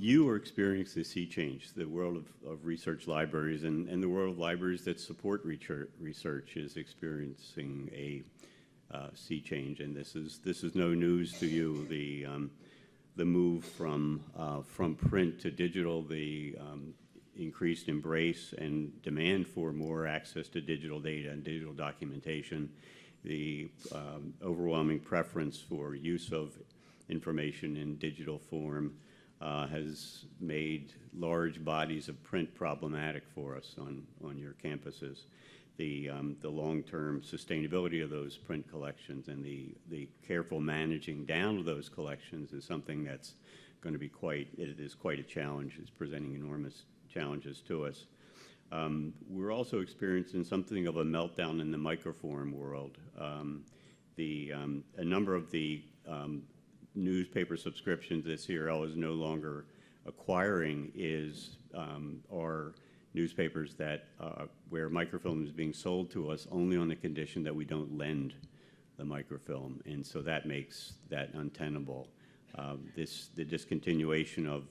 You are experiencing the sea change. The world of research libraries and the world of libraries that support research is experiencing a sea change, and this is no news to you. The move from print to digital, the increased embrace and demand for more access to digital data and digital documentation, the overwhelming preference for use of information in digital form has made large bodies of print problematic for us on your campuses. The long-term sustainability of those print collections and the careful managing down of those collections is something that's going to be quite a challenge. It's presenting enormous challenges to us. We're also experiencing something of a meltdown in the microform world. A number of the newspaper subscriptions that CRL is no longer acquiring are newspapers that where microfilm is being sold to us only on the condition that we don't lend the microfilm, and so that makes that untenable. The discontinuation of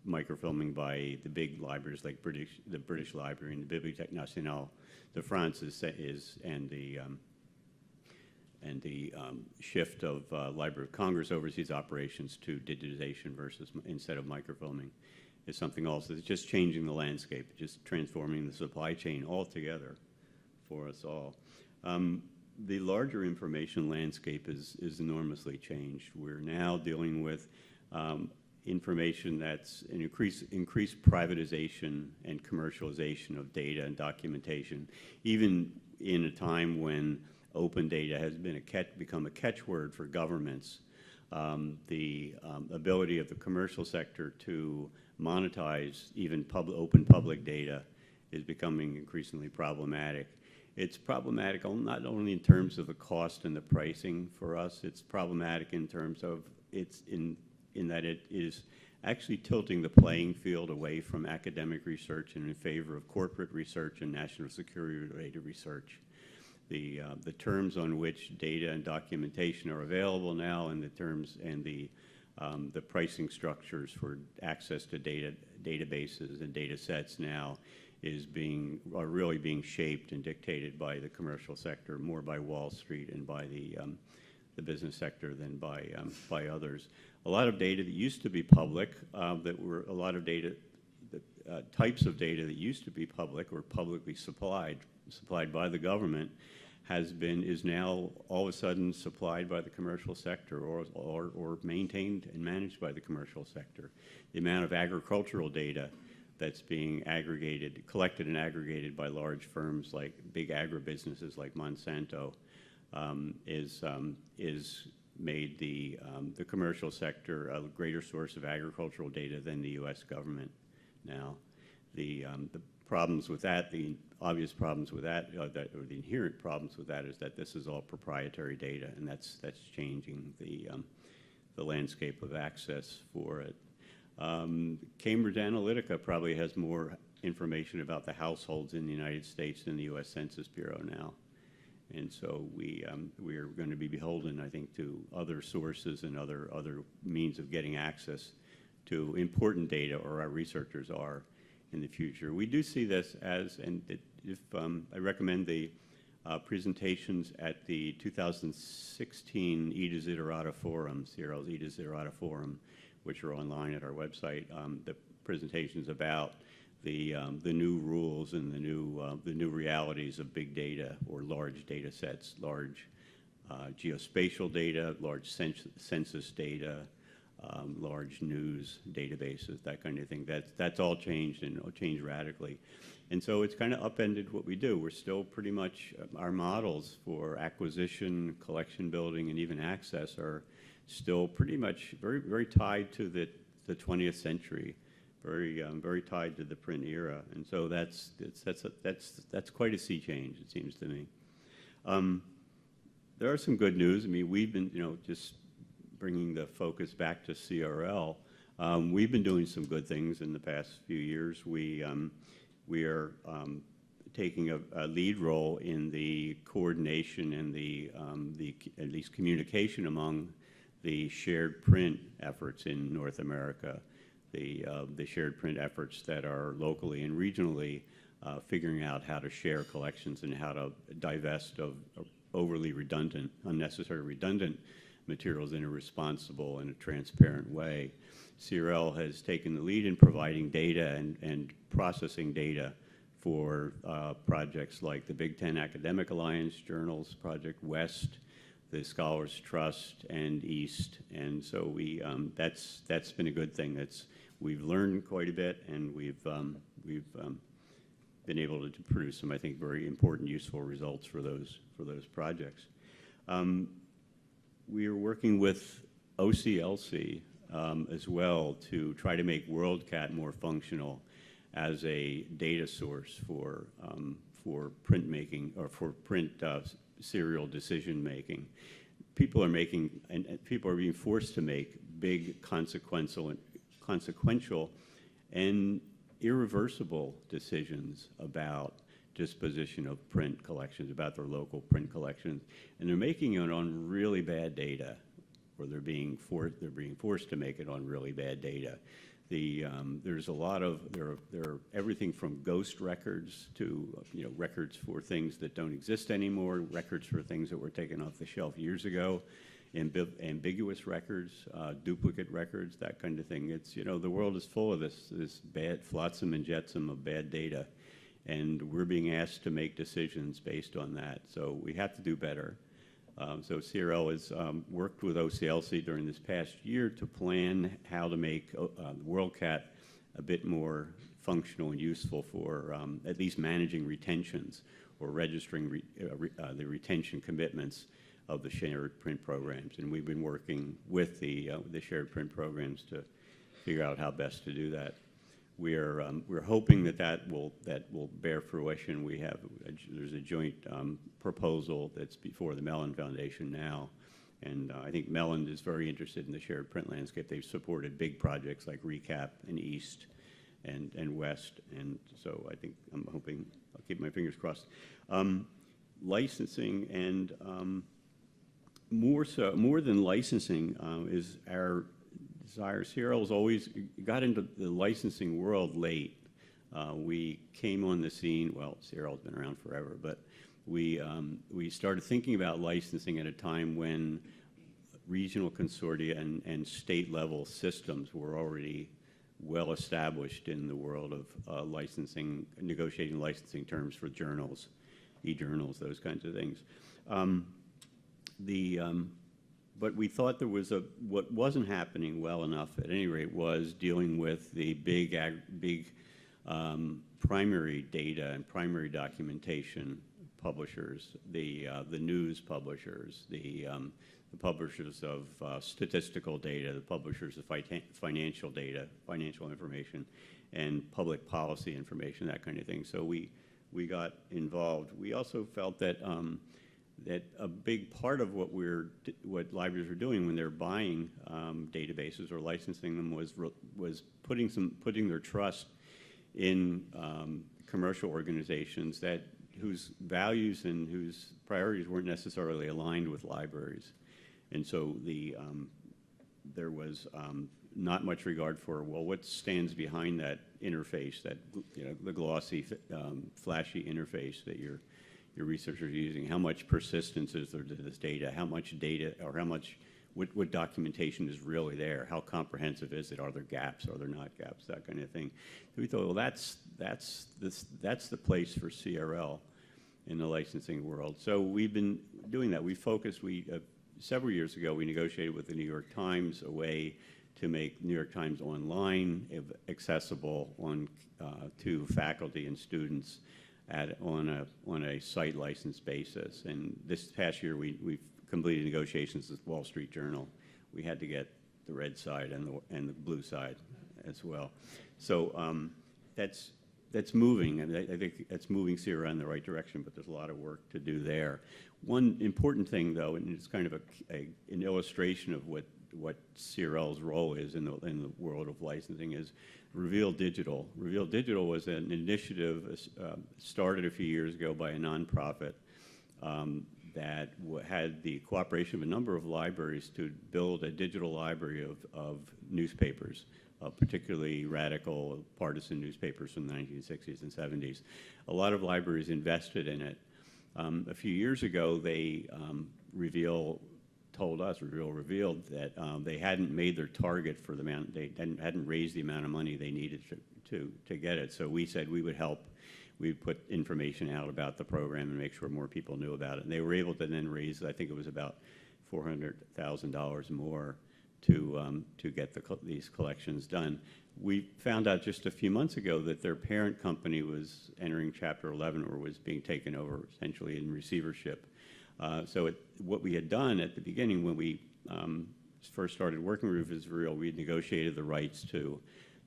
microfilming by the big libraries like the British Library and the Bibliothèque Nationale de France and the shift of Library of Congress overseas operations to digitization instead of microfilming is something else that's just changing the landscape, just transforming the supply chain altogether for us all. The larger information landscape is enormously changed. We're now dealing with information that's an increased privatization and commercialization of data and documentation, even in a time when open data has become a catchword for governments. The ability of the commercial sector to monetize even open public data is becoming increasingly problematic. It's problematic not only in terms of the cost and the pricing for us, it's problematic in terms of in that it is actually tilting the playing field away from academic research and in favor of corporate research and national security-related research. The terms on which data and documentation are available now, and the terms and the pricing structures for access to databases and data sets now are really being shaped and dictated by the commercial sector, more by Wall Street and by the business sector than by others. A lot of data that used to be public, types of data that used to be public or publicly supplied by the government is now all of a sudden supplied by the commercial sector or maintained and managed by the commercial sector. The amount of agricultural data that's being collected and aggregated by large firms like big agribusinesses like Monsanto is made the commercial sector a greater source of agricultural data than the U.S. government now. The problems with that, the obvious problems with that, or the inherent problems with that, is that this is all proprietary data, and that's changing the landscape of access for it. Cambridge Analytica probably has more information about the households in the United States than the U.S. Census Bureau now, and so we are going to be beholden, I think, to other sources and other means of getting access to important data, or our researchers are in the future. We do see this as, and I recommend the presentations at the 2016 E Desiderata Forum, CRL's E Desiderata Forum, which are online at our website. The presentations about the new rules and the new realities of big data or large data sets, large geospatial data, large census data, large news databases, that kind of thing. That's all changed, and it'll change radically. And so it's kind of upended what we do. We're still pretty much, our models for acquisition, collection building, and even access are still pretty much very, very tied to the 20th century, very tied to the print era. And so that's quite a sea change, it seems to me. There are some good news. I mean, we've been, just bringing the focus back to CRL, we've been doing some good things in the past few years. We are taking a lead role in the coordination and at least communication among the shared print efforts in North America. the shared print efforts that are locally and regionally figuring out how to share collections and how to divest of overly redundant, unnecessary redundant materials in a responsible and a transparent way. CRL has taken the lead in providing data and processing data for projects like the Big Ten Academic Alliance journals, Project West, the Scholars Trust, and East. And so that's been a good thing. We've learned quite a bit, and we've been able to produce some, I think, very important, useful results for those projects. We are working with OCLC as well to try to make WorldCat more functional as a data source for printmaking or for print serial decision making. People are making, and people are being forced to make big consequential and irreversible decisions about disposition of print collections, about their local print collections, and they're making it on really bad data, or they're being forced to make it on really bad data. There's a lot of there are everything from ghost records to records for things that don't exist anymore, records for things that were taken off the shelf years ago, ambiguous records, duplicate records, that kind of thing. It's the world is full of this bad flotsam and jetsam of bad data, and we're being asked to make decisions based on that. So we have to do better. So CRL has worked with OCLC during this past year to plan how to make WorldCat a bit more functional and useful for at least managing retentions or registering the retention commitments of the shared print programs. And we've been working with the shared print programs to figure out how best to do that. We're hoping that will bear fruition. There's a joint proposal that's before the Mellon Foundation now, and I think Mellon is very interested in the shared print landscape. They've supported big projects like RECAP and East and West, and so I'm hoping, I'll keep my fingers crossed. Licensing and more than licensing is our desire. CRL has always got into the licensing world late. We came on the scene, well, CRL's been around forever, but we started thinking about licensing at a time when regional consortia and state-level systems were already well established in the world of licensing, negotiating licensing terms for journals, e-journals, those kinds of things. But we thought there was what wasn't happening well enough, at any rate, was dealing with the big primary data and primary documentation publishers, the news publishers, the publishers of statistical data, the publishers of financial data, financial information, and public policy information, that kind of thing. So we got involved. We also felt that that a big part of what libraries are doing when they're buying databases or licensing them was putting their trust in commercial organizations whose values and whose priorities weren't necessarily aligned with libraries, and so there was not much regard for, well, what stands behind that interface, that the glossy, flashy interface that your researchers are using. How much persistence is there to this data? How much data, or what documentation is really there? How comprehensive is it? Are there gaps? Are there not gaps? That kind of thing. So we thought, well, that's the place for CRL in the licensing world. So we've been doing that. Several years ago, we negotiated with the New York Times a way to make New York Times Online accessible to faculty and students on a site license basis. And this past year, we've completed negotiations with Wall Street Journal. We had to get the red side and the blue side as well. So that's moving, and I think it's moving CRL in the right direction, but there's a lot of work to do there. One important thing, though, and it's kind of an illustration of what CRL's role is in the world of licensing, is Reveal Digital. Reveal Digital was an initiative started a few years ago by a nonprofit that had the cooperation of a number of libraries to build a digital library of newspapers, particularly radical partisan newspapers from the 1960s and 70s. A lot of libraries invested in it. A few years ago, they revealed that they hadn't made their target for the amount, they hadn't raised the amount of money they needed to get it. So we said we would help. We'd put information out about the program and make sure more people knew about it. And they were able to then raise, I think it was about $400,000 more to get these collections done. We found out just a few months ago that their parent company was entering Chapter 11, or was being taken over essentially in receivership. So what we had done at the beginning when we first started working with Israel, we had negotiated the rights to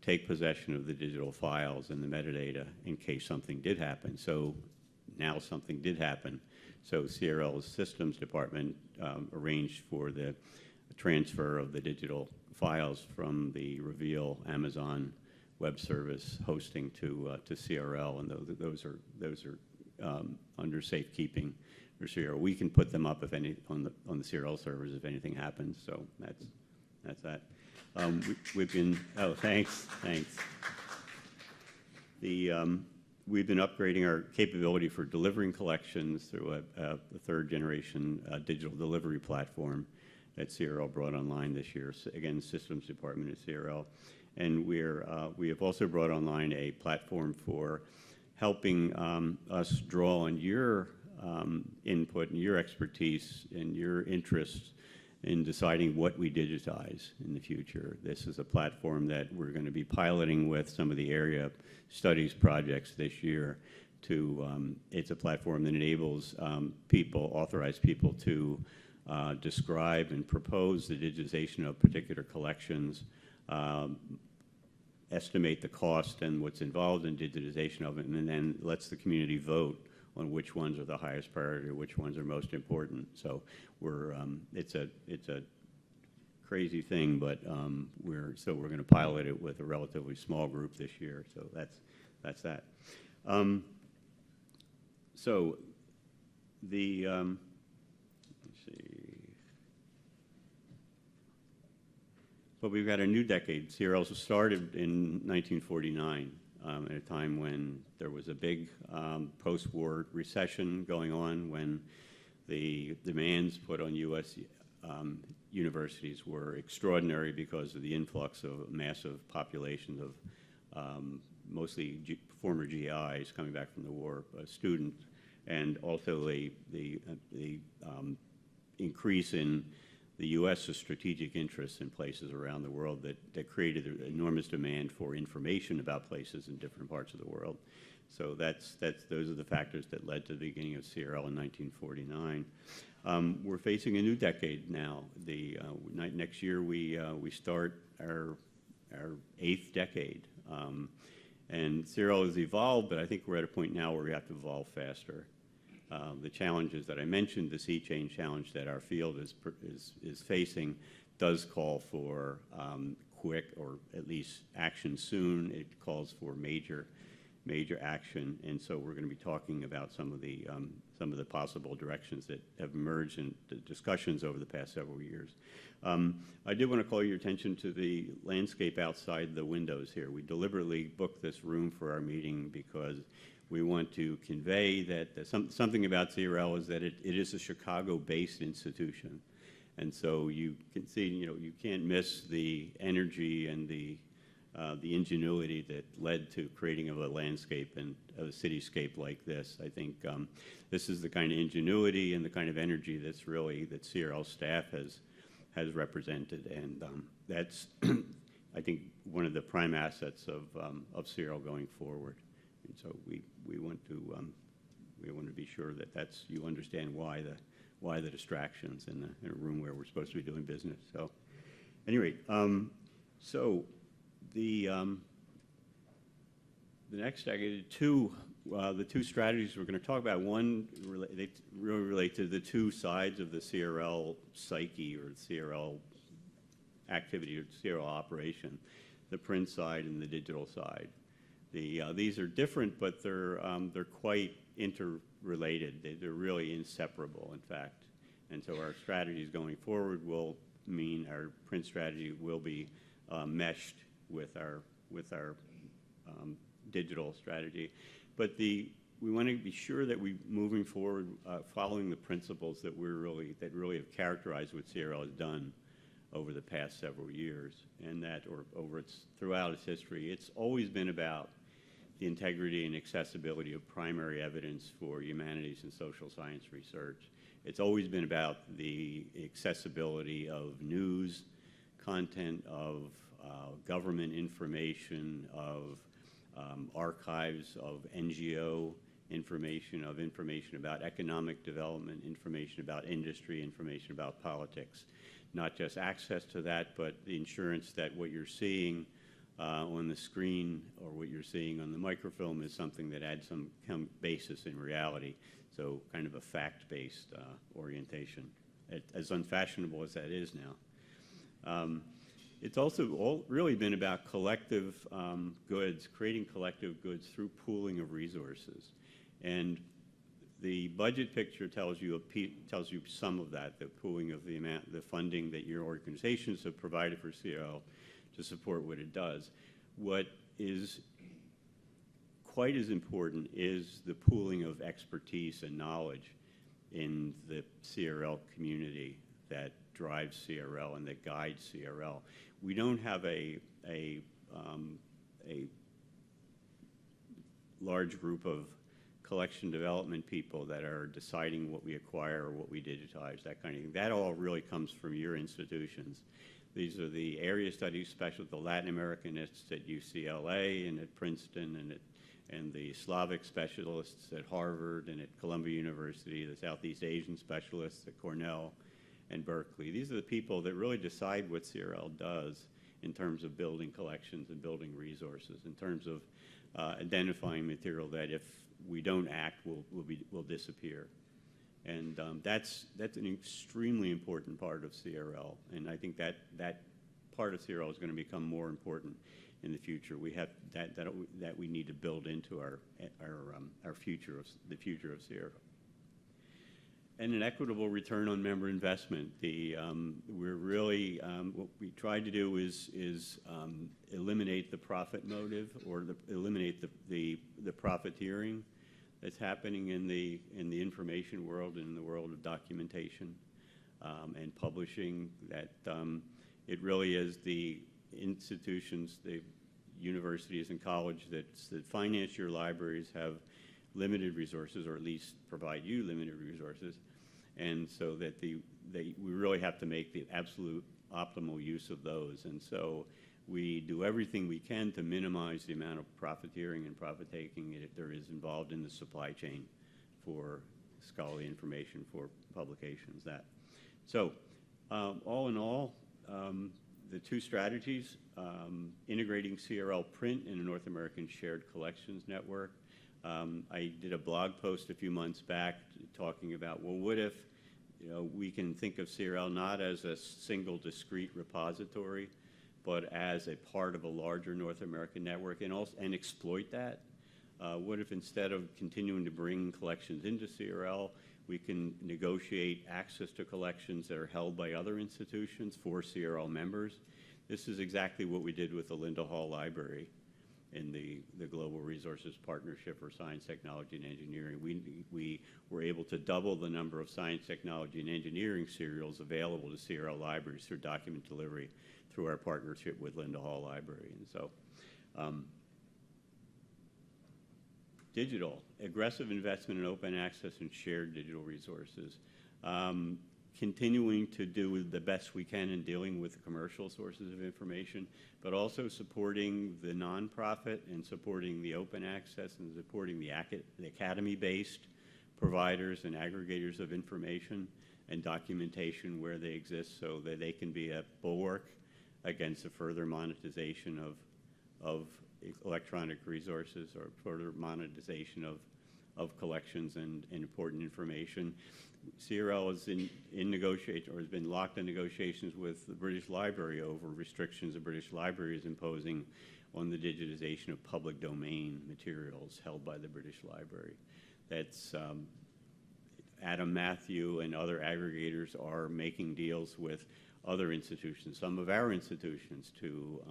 take possession of the digital files and the metadata in case something did happen. So now something did happen. So CRL's systems department arranged for the transfer of the digital files from the Reveal Amazon Web Service hosting to CRL, and those are under safekeeping for CRL. We can put them up if any on the CRL servers if anything happens. So that's that. We've been thanks. We've been upgrading our capability for delivering collections through a third generation digital delivery platform that CRL brought online this year. So again, Systems Department at CRL. And we have also brought online a platform for helping us draw on your input and your expertise and your interests in deciding what we digitize in the future. This is a platform that we're going to be piloting with some of the area studies projects this year. It's a platform that enables authorized people to describe and propose the digitization of particular collections, estimate the cost and what's involved in digitization of it, and then lets the community vote on which ones are the highest priority or which ones are most important. So it's a crazy thing, but we're going to pilot it with a relatively small group this year. So that's that. Let's see. But we've got a new decade. CRL started in 1949. At a time when there was a big post-war recession going on, when the demands put on U.S. Universities were extraordinary because of the influx of massive populations of mostly former GIs coming back from the war, students, and also the increase in the U.S.'s strategic interests in places around the world that created an enormous demand for information about places in different parts of the world. So those are the factors that led to the beginning of CRL in 1949. We're facing a new decade now. Next year we start our 8th decade. And CRL has evolved, but I think we're at a point now where we have to evolve faster. The challenges that I mentioned, the sea change challenge that our field is facing, does call for quick or at least action soon. It calls for major action, and so we're going to be talking about some of the possible directions that have emerged in the discussions over the past several years. I did want to call your attention to the landscape outside the windows here. We deliberately booked this room for our meeting because we want to convey that something about CRL is that it is a Chicago-based institution. And so you can see, you can't miss the energy and the ingenuity that led to creating of a landscape and a cityscape like this. I think this is the kind of ingenuity and the kind of energy that CRL staff has represented. And that's, I think, one of the prime assets of CRL going forward. And so we want to be sure that you understand why the distractions in a room where we're supposed to be doing business. So, at any rate, the next decade, the two strategies we're going to talk about. One, they really relate to the two sides of the CRL psyche or CRL activity or CRL operation: the print side and the digital side. These are different, but they're quite interrelated. They're really inseparable, in fact. And so our strategies going forward will mean our print strategy will be meshed with our digital strategy. But we want to be sure that we moving forward, following the principles that really have characterized what CRL has done over the past several years, and that, or throughout its history, it's always been about the integrity and accessibility of primary evidence for humanities and social science research. It's always been about the accessibility of news, content, of government information, of archives, of NGO information about economic development, information about industry, information about politics. Not just access to that, but the assurance that what you're seeing on the screen or what you're seeing on the microfilm is something that adds some basis in reality. So kind of a fact-based orientation, as unfashionable as that is now. It's also really been about collective goods, creating collective goods through pooling of resources. And the budget picture tells you some of that, the pooling of the funding that your organizations have provided for CRL to support what it does. What is quite as important is the pooling of expertise and knowledge in the CRL community that drives CRL and that guides CRL. We don't have a large group of collection development people that are deciding what we acquire or what we digitize, that kind of thing. That all really comes from your institutions. These are the area studies specialists, the Latin Americanists at UCLA and at Princeton, and the Slavic specialists at Harvard and at Columbia University, the Southeast Asian specialists at Cornell and Berkeley. These are the people that really decide what CRL does in terms of building collections and building resources, in terms of identifying material that if we don't act will disappear. And that's an extremely important part of CRL, and I think that part of CRL is going to become more important in the future. We have that we need to build into our future the future of CRL. And an equitable return on member investment. We're really what we tried to do is eliminate the profit motive, or eliminate the profiteering that's happening in the information world and in the world of documentation and publishing. That it really is the institutions, the universities and colleges that finance your libraries have limited resources, or at least provide you limited resources, and so that we really have to make the absolute optimal use of those. And so we do everything we can to minimize the amount of profiteering and profit-taking there is involved in the supply chain for scholarly information, for publications. So all in all, the two strategies, integrating CRL print in a North American shared collections network. I did a blog post a few months back talking about, well, what if we can think of CRL not as a single discrete repository, but as a part of a larger North American network, and exploit that? What if instead of continuing to bring collections into CRL, we can negotiate access to collections that are held by other institutions for CRL members? This is exactly what we did with the Linda Hall Library in the Global Resources Partnership for Science, Technology, and Engineering. We were able to double the number of science, technology, and engineering serials available to CRL libraries through document delivery through our partnership with Linda Hall Library. And so digital, aggressive investment in open access and shared digital resources. Continuing to do the best we can in dealing with the commercial sources of information, but also supporting the nonprofit and supporting the open access and supporting the academy-based providers and aggregators of information and documentation where they exist, so that they can be a bulwark against the further monetization of electronic resources, or further monetization of collections and important information. CRL is in negotiation, or has been locked in negotiations with the British Library over restrictions the British Library is imposing on the digitization of public domain materials held by the British Library. That's Adam Matthew and other aggregators are making deals with other institutions, some of our institutions, to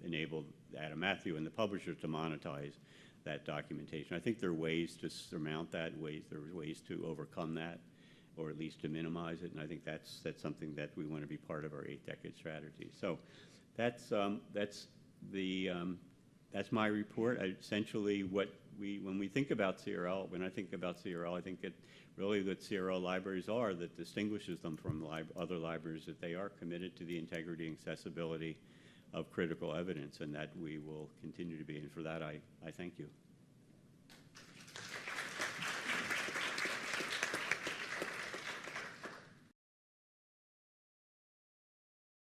enable Adam Matthew and the publishers to monetize that documentation. I think there are ways to surmount that, there are ways to overcome that, or at least to minimize it, and I think that's something that we want to be part of our 8-decade strategy. So that's my report. Essentially, when we think about CRL, when I think about CRL, I think it really that CRL libraries are that distinguishes them from other libraries, that they are committed to the integrity and accessibility of critical evidence, and that we will continue to be. And for that, I thank you.